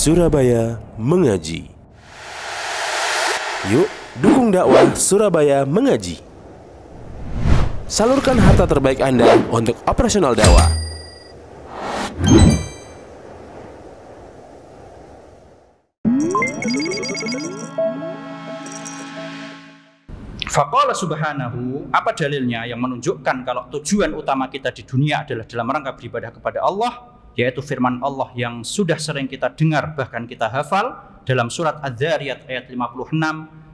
Surabaya Mengaji. Yuk, dukung dakwah Surabaya Mengaji. Salurkan harta terbaik Anda untuk operasional dakwah. Faqala subhanahu, apa dalilnya yang menunjukkan kalau tujuan utama kita di dunia adalah dalam rangka beribadah kepada Allah, yaitu firman Allah yang sudah sering kita dengar bahkan kita hafal dalam surat Adz-Dzariyat ayat 56,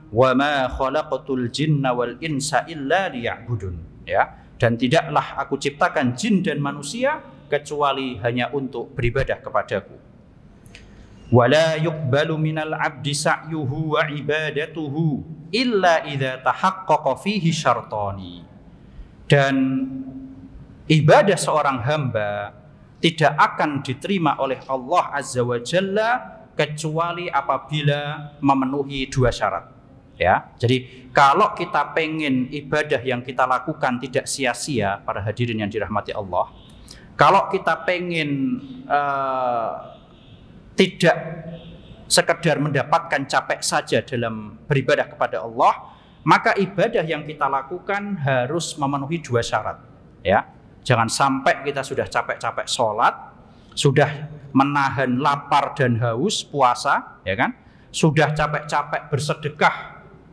wa ma khalaqatul jinna wal insa illa liya'budun, ya, dan tidaklah aku ciptakan jin dan manusia kecuali hanya untuk beribadah kepadaku. Wala yuqbalu minal abdi sa'yuhu wa ibadatuhu illa idza tahaqqaqa fihi syartani. Dan ibadah seorang hamba tidak akan diterima oleh Allah Azza wa Jalla kecuali apabila memenuhi dua syarat. Ya, jadi kalau kita pengen ibadah yang kita lakukan tidak sia-sia, para hadirin yang dirahmati Allah, kalau kita pengen tidak sekedar mendapatkan capek saja dalam beribadah kepada Allah, maka ibadah yang kita lakukan harus memenuhi dua syarat. Ya, jangan sampai kita sudah capek-capek sholat, sudah menahan lapar dan haus puasa, ya kan? Sudah capek-capek bersedekah,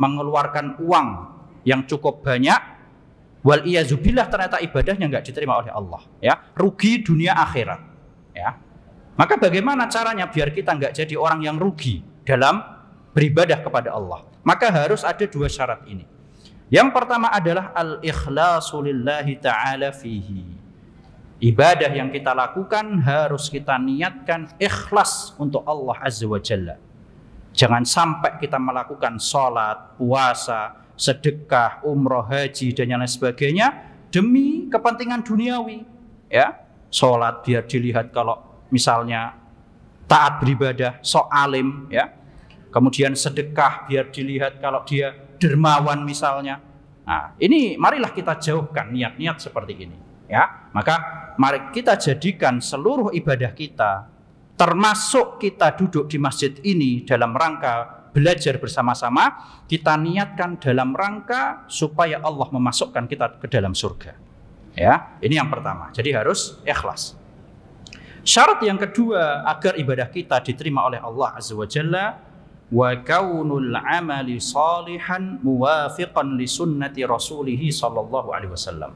mengeluarkan uang yang cukup banyak, wal iyazubillah ternyata ibadahnya nggak diterima oleh Allah. Ya, rugi dunia akhirat. Ya. Maka bagaimana caranya biar kita nggak jadi orang yang rugi dalam beribadah kepada Allah? Maka harus ada dua syarat ini. Yang pertama adalah al-ikhlasu lillahi ta'ala fihi. Ibadah yang kita lakukan harus kita niatkan ikhlas untuk Allah Azza wa Jalla. Jangan sampai kita melakukan sholat, puasa, sedekah, umroh, haji, dan yang lain sebagainya demi kepentingan duniawi. Ya, sholat biar dilihat kalau misalnya taat beribadah, sok alim, ya. Kemudian sedekah biar dilihat kalau dia dermawan misalnya. Nah, ini marilah kita jauhkan niat-niat seperti ini, ya. Maka mari kita jadikan seluruh ibadah kita, termasuk kita duduk di masjid ini dalam rangka belajar bersama-sama, kita niatkan dalam rangka supaya Allah memasukkan kita ke dalam surga. Ya, ini yang pertama. Jadi harus ikhlas. Syarat yang kedua agar ibadah kita diterima oleh Allah Azza wa Jalla, wa kaunul amali salihan muwafiqan li sunnati rasulih sallallahu alaihi wasallam.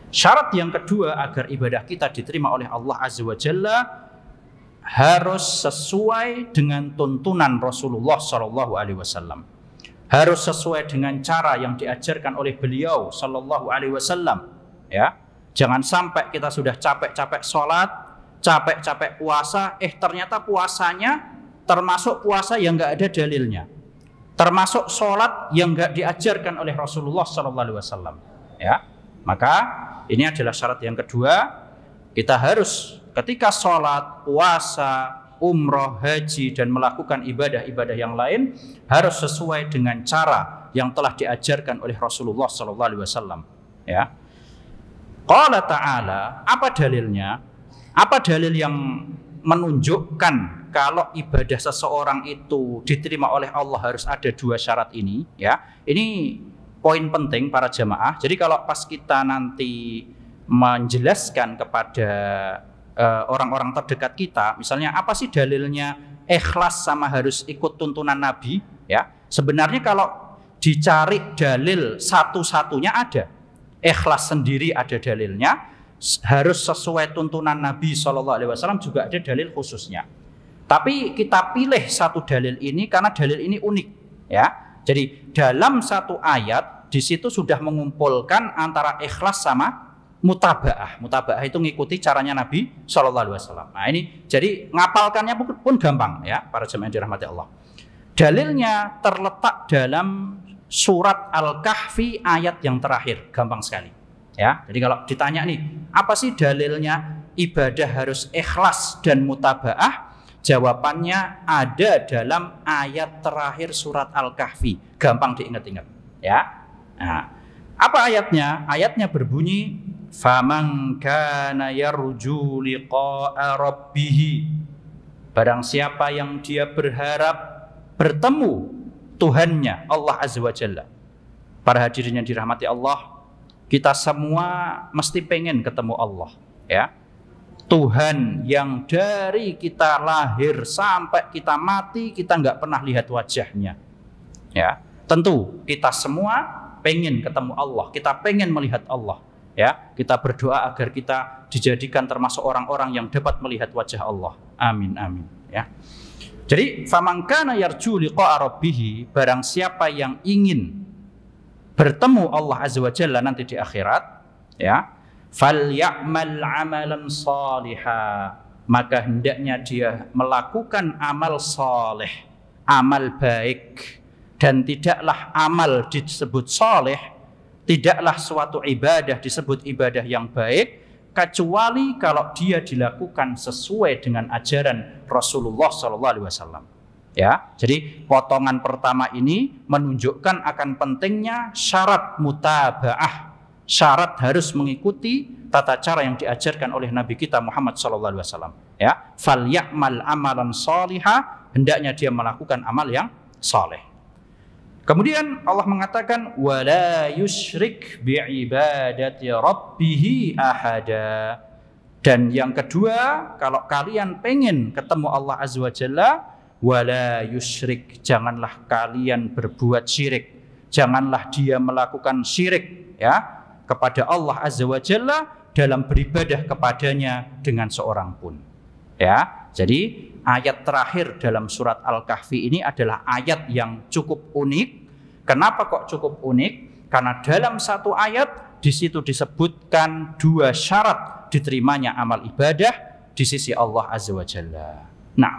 Syarat yang kedua agar ibadah kita diterima oleh Allah Azza wa Jalla harus sesuai dengan tuntunan Rasulullah sallallahu alaihi wasallam. Harus sesuai dengan cara yang diajarkan oleh beliau sallallahu alaihi wasallam, ya. Jangan sampai kita sudah capek-capek sholat, capek-capek puasa, ternyata puasanya termasuk puasa yang nggak ada dalilnya, termasuk sholat yang nggak diajarkan oleh Rasulullah SAW. Ya, maka ini adalah syarat yang kedua. Kita harus ketika sholat, puasa, umroh, haji, dan melakukan ibadah-ibadah yang lain harus sesuai dengan cara yang telah diajarkan oleh Rasulullah SAW. Ya, Qala ta'ala, apa dalilnya? Apa dalil yang menunjukkan kalau ibadah seseorang itu diterima oleh Allah harus ada dua syarat ini? Ya, ini poin penting para jamaah. Jadi kalau pas kita nanti menjelaskan kepada orang-orang terdekat kita, misalnya apa sih dalilnya ikhlas sama harus ikut tuntunan Nabi? Ya, sebenarnya kalau dicari dalil satu-satunya ada, ikhlas sendiri ada dalilnya. Harus sesuai tuntunan Nabi SAW juga ada dalil khususnya. Tapi kita pilih satu dalil ini karena dalil ini unik, ya. Jadi dalam satu ayat di situ sudah mengumpulkan antara ikhlas sama mutabaah. Mutabaah itu ngikuti caranya Nabi SAW. Nah ini jadi ngapalkannya pun gampang, ya, para jemaah yang dirahmati Allah. Dalilnya terletak dalam surat Al-Kahfi ayat yang terakhir, gampang sekali. Ya, jadi kalau ditanya nih, apa sih dalilnya ibadah harus ikhlas dan mutabaah? Jawabannya ada dalam ayat terakhir surat Al-Kahfi. Gampang diingat-ingat, ya. Nah, apa ayatnya? Ayatnya berbunyi, "Faman kana yarju liqa'a rabbih Barang siapa yang dia berharap bertemu Tuhannya, Allah Azza wa Jalla. Para hadirin yang dirahmati Allah, kita semua mesti pengen ketemu Allah, ya. Tuhan yang dari kita lahir sampai kita mati kita nggak pernah lihat wajahnya, ya. Tentu kita semua pengen ketemu Allah, kita pengen melihat Allah, ya. Kita berdoa agar kita dijadikan termasuk orang-orang yang dapat melihat wajah Allah. Amin amin, ya. Jadi faman kana yarju liqa'a rabbih, barang siapa yang ingin bertemu Allah Azza wa Jalla nanti di akhirat, ya, falyamal amalan salihah, maka hendaknya dia melakukan amal saleh, amal baik. Dan tidaklah amal disebut saleh, tidaklah suatu ibadah disebut ibadah yang baik kecuali kalau dia dilakukan sesuai dengan ajaran Rasulullah SAW. Ya, jadi potongan pertama ini menunjukkan akan pentingnya syarat mutabaah, syarat harus mengikuti tata cara yang diajarkan oleh Nabi kita Muhammad SAW. Ya, falyamal amalan salihah, hendaknya dia melakukan amal yang saleh. Kemudian Allah mengatakan wala yusyrik biibadati rabbih ahada. Dan yang kedua, kalau kalian pengen ketemu Allah Azza wa Jalla, wala yusyrik, janganlah kalian berbuat syirik. Janganlah dia melakukan syirik, ya, kepada Allah Azza wa Jalla dalam beribadah kepadanya dengan seorang pun. Ya, jadi ayat terakhir dalam surat Al-Kahfi ini adalah ayat yang cukup unik. Kenapa kok cukup unik? Karena dalam satu ayat di situ disebutkan dua syarat diterimanya amal ibadah di sisi Allah Azza wa Jalla. Nah,